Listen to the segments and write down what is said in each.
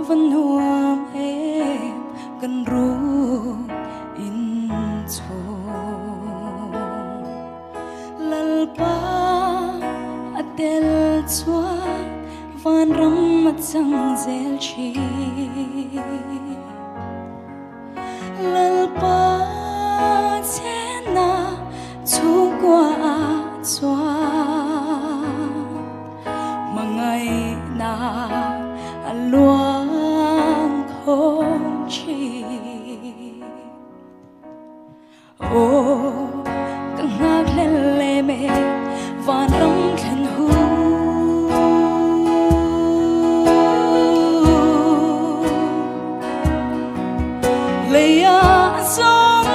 vẫn nuông em gần ru in cho lal pa atel chua van ram mat sang zel chi lal pa chena chu qua chua mangai na luang không chi ô càng ngạc lên lệ mê và rong khen hu lệ à sông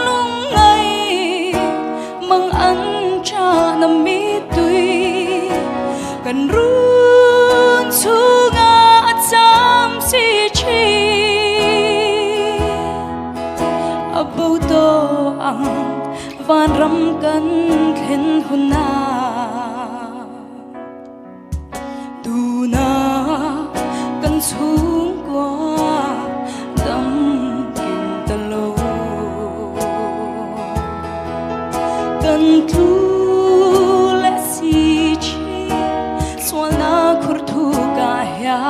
lung ngày mang ăn cha nằm mi tùy cần run xuống sam si chi abu to ang van ram kan khen huna tu na kan chung qua dam kin ta lo kan tu le si chi swala khur thu ka ya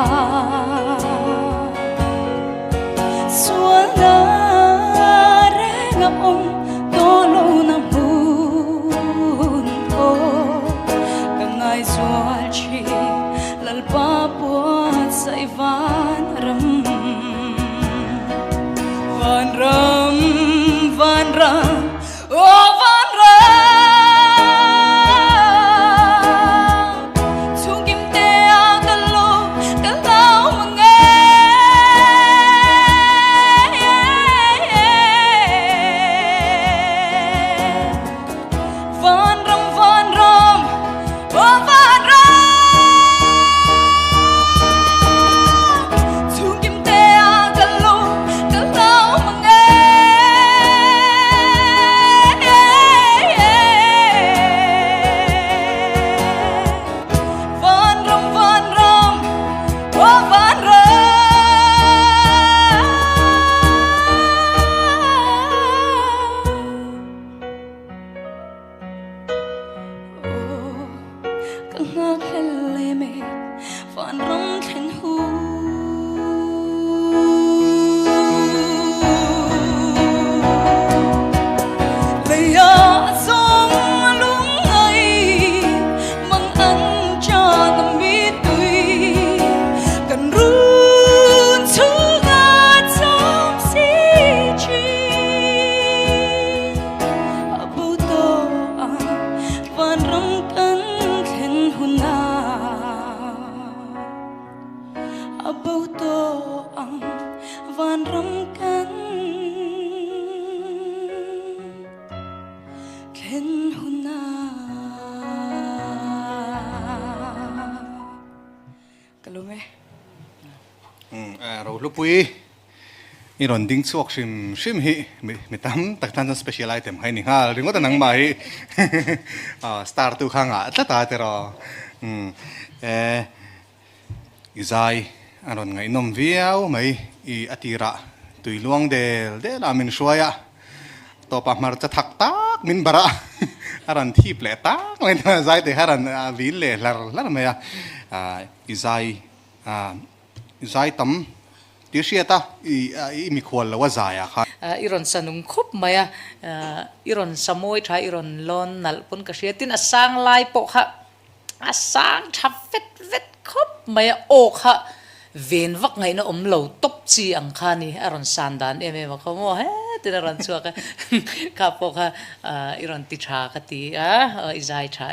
suala rega om tolo na mun ko kangai sual chi lalpa puat sai van ram oh van ram ngạc lên lệ mê van rong khen hu lệ à sông lung ngày mang ăn cha nằm mi tùy cần run xuống ngã trong si chi abu to van rong kan abau to ang van ram kan khen huna kalume ro lupui iron ding chuak shim hi mi tam tak tan special item hai ni ha ringo ta nang mai star tu khanga ta te ro izai aron ngai nom viau mai I atira tui luang del la min shuaya to pa mar cha thak tak min bara aran thi ple tak mai na zai te haran vil le lar mai izai tam ti siata I mi khol la wa zaya kha iron sanung khup maya iron samoi tha iron lon nal pun ka siatin asang lai po kha asang thap vet khup maya o kha ven vak ngai na lo top chi ang kha ni aron sandan ma khomo he tin aron chuak ka po kha iron ti tha ka ti izai tha